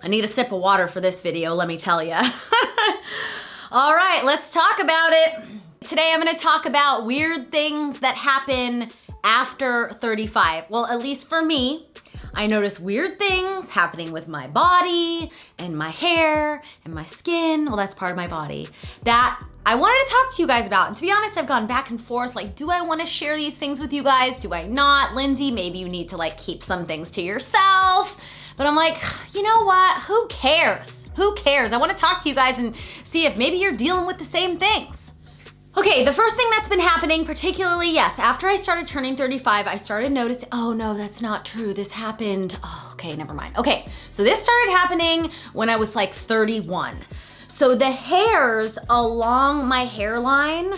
I need a sip of water for this video, let me tell you. All right, let's talk about it. Today I'm gonna talk about weird things that happen after 35. Well, at least for me, I notice weird things happening with my body and my hair and my skin. Well, that's part of my body that I wanted to talk to you guys about. And to be honest, I've gone back and forth, like, do I wanna share these things with you guys? Do I not? Lindsay, maybe you need to like keep some things to yourself. But I'm like, you know what? Who cares? Who cares? I wanna talk to you guys and see if maybe you're dealing with the same things. Okay, the first thing that's been happening, particularly, yes, after I started turning 35, I started noticing, oh no, that's not true. This happened, oh, okay, never mind. Okay, so this started happening when I was like 31. So the hairs along my hairline,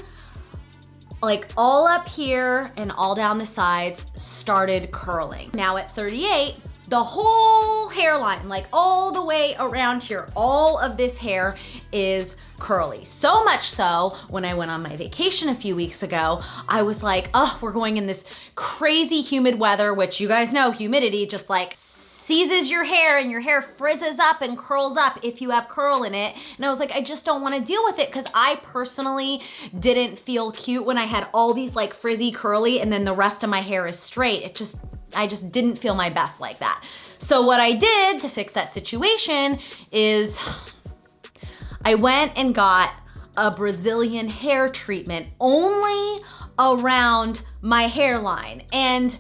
like all up here and all down the sides, started curling. Now at 38, the whole hairline, like all the way around here, all of this hair is curly. So much so, when I went on my vacation a few weeks ago, I was like, oh, we're going in this crazy humid weather, which you guys know, humidity just like seizes your hair and your hair frizzes up and curls up if you have curl in it. And I was like, I just don't wanna deal with it because I personally didn't feel cute when I had all these like frizzy curly and then the rest of my hair is straight. I just didn't feel my best like that. So what I did to fix that situation is I went and got a Brazilian hair treatment only around my hairline. And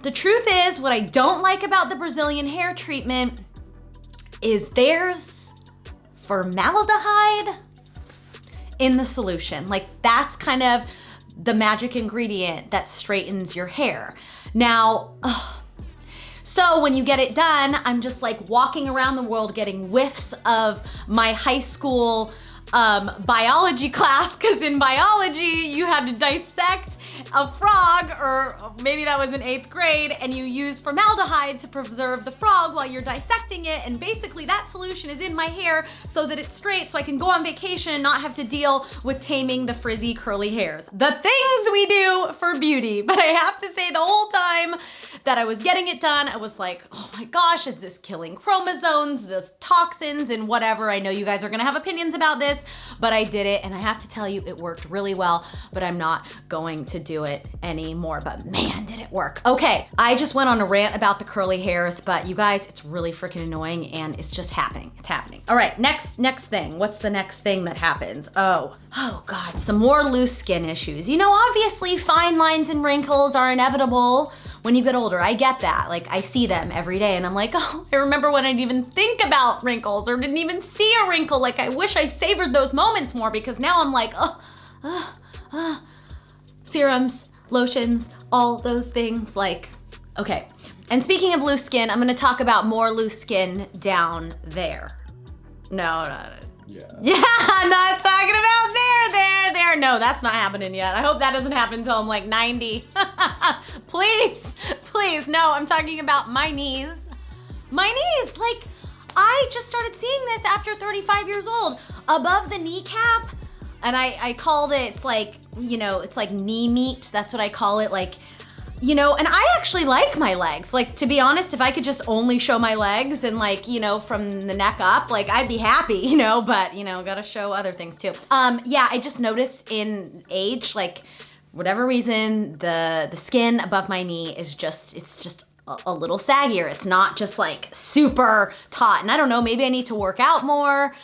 the truth is, what I don't like about the Brazilian hair treatment is there's formaldehyde in the solution. Like that's kind of the magic ingredient that straightens your hair. Now, so when you get it done, I'm just like walking around the world getting whiffs of my high school biology class, because in biology you had to dissect a frog, or maybe that was in 8th grade, and you use formaldehyde to preserve the frog while you're dissecting it, and basically that solution is in my hair so that it's straight so I can go on vacation and not have to deal with taming the frizzy curly hairs. The things we do for beauty. But I have to say, the whole time that I was getting it done, I was like, oh my gosh, is this killing chromosomes, the toxins and whatever? I know you guys are gonna have opinions about this, but I did it, and I have to tell you, it worked really well, but I'm not going to do it anymore. But man, did it work. Okay, I just went on a rant about the curly hairs, but you guys, it's really freaking annoying, and it's just happening. It's happening. All right, next thing. What's the next thing that happens? Oh God, some more loose skin issues. You know, obviously fine lines and wrinkles are inevitable when you get older. I get that. Like, I see them every day, and I'm like, oh, I remember when I didn't even think about wrinkles or didn't even see a wrinkle. Like, I wish I savored those moments more, because now I'm like, serums, lotions, all those things, like, okay. And speaking of loose skin, I'm gonna talk about more loose skin down there. No. Yeah, I'm not talking about there. No, that's not happening yet. I hope that doesn't happen until I'm like 90. Please. No, I'm talking about my knees. My knees, like, I just started seeing this after 35 years old. Above the kneecap, and I called it, it's like, you know, it's like knee meat. That's what I call it. Like, you know, and I actually like my legs. Like, to be honest, if I could just only show my legs and like, you know, from the neck up, like I'd be happy, you know, but you know, gotta show other things too. Yeah, I just noticed in age, like whatever reason, the skin above my knee is just, it's just a little saggier. It's not just like super taut. And I don't know, maybe I need to work out more,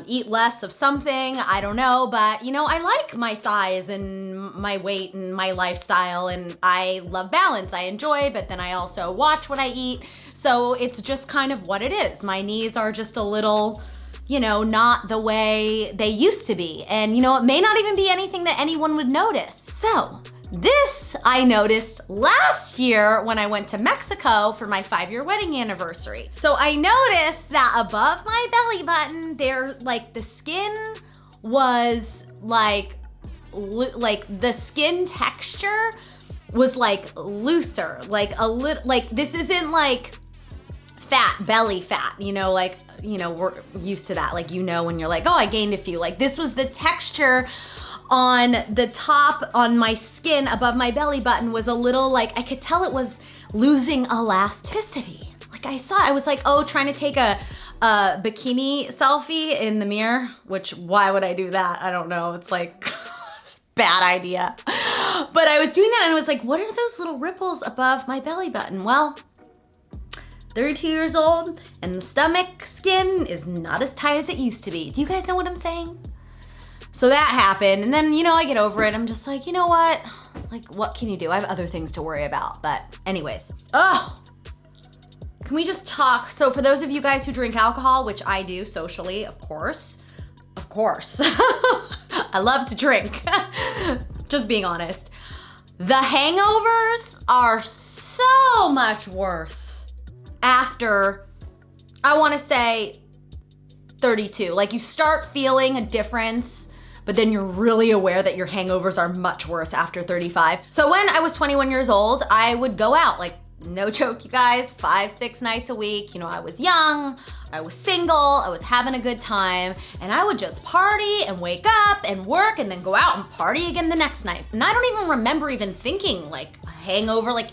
eat less of something, I don't know. But you know, I like my size and my weight and my lifestyle, and I love balance. I enjoy, but then I also watch what I eat. So it's just kind of what it is. My knees are just a little, you know, not the way they used to be. And you know, it may not even be anything that anyone would notice. So this I noticed last year when I went to Mexico for my 5-year wedding anniversary. So I noticed that above my belly button, there, like the skin was like the skin texture was like looser, like a little, like this isn't like fat, belly fat, you know, like, you know, we're used to that. Like, you know, when you're like, oh, I gained a few, like this was the texture on the top, on my skin above my belly button was a little like, I could tell it was losing elasticity. Like I saw it. I was like, oh, trying to take a bikini selfie in the mirror, which why would I do that? I don't know. It's like, bad idea. But I was doing that and I was like, what are those little ripples above my belly button? Well, 32 years old and the stomach skin is not as tight as it used to be. Do you guys know what I'm saying? So that happened, and then, you know, I get over it. I'm just like, you know what? Like, what can you do? I have other things to worry about. But anyways, oh, can we just talk? So for those of you guys who drink alcohol, which I do socially, of course, I love to drink, just being honest. The hangovers are so much worse after, I wanna say 32. Like you start feeling a difference, but then you're really aware that your hangovers are much worse after 35. So when I was 21 years old, I would go out, like no joke, you guys, 5-6 nights a week. You know, I was young, I was single, I was having a good time, and I would just party and wake up and work and then go out and party again the next night. And I don't even remember even thinking like a hangover, like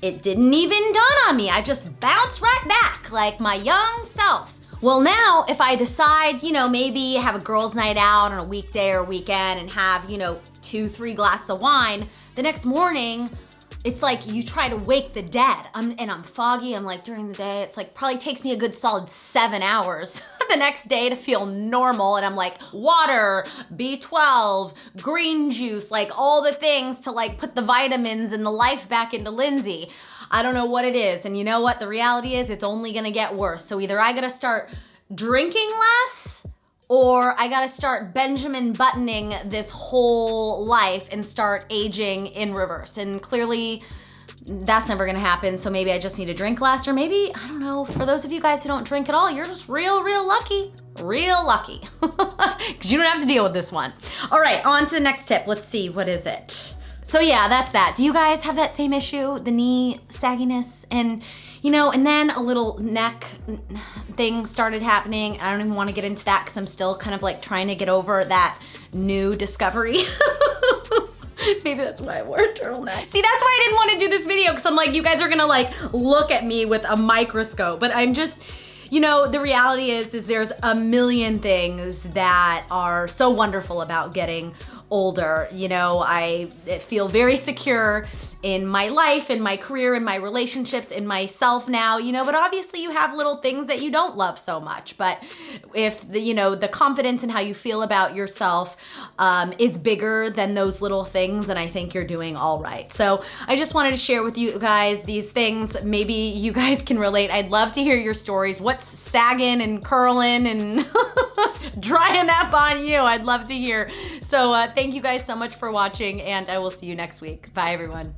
it didn't even dawn on me. I just bounced right back like my young self. Well now, if I decide, you know, maybe have a girls' night out on a weekday or weekend and have, you know, 2-3 glasses of wine, the next morning, it's like you try to wake the dead. I'm foggy, I'm like during the day, it's like probably takes me a good solid 7 hours the next day to feel normal. And I'm like water, B12, green juice, like all the things to like put the vitamins and the life back into Lindsay. I don't know what it is. And you know what? The reality is it's only gonna get worse. So either I gotta start drinking less or I gotta start Benjamin buttoning this whole life and start aging in reverse. And clearly that's never gonna happen. So maybe I just need to drink less, or maybe, I don't know, for those of you guys who don't drink at all, you're just real lucky. Real lucky. Because you don't have to deal with this one. All right, on to the next tip. Let's see, what is it? So yeah, that's that. Do you guys have that same issue? The knee sagginess and, you know, and then a little neck thing started happening. I don't even want to get into that because I'm still kind of like trying to get over that new discovery. Maybe that's why I wore a turtleneck. See, that's why I didn't want to do this video, because I'm like, you guys are gonna like look at me with a microscope, but I'm just, you know, the reality is there's a million things that are so wonderful about getting older. You know, I feel very secure in my life, in my career, in my relationships, in myself now, you know, but obviously you have little things that you don't love so much. But if the, you know, the confidence in how you feel about yourself is bigger than those little things, then I think you're doing all right. So I just wanted to share with you guys these things. Maybe you guys can relate. I'd love to hear your stories. What's sagging and curling and drying up on you? I'd love to hear. So thank you guys so much for watching, and I will see you next week. Bye, everyone.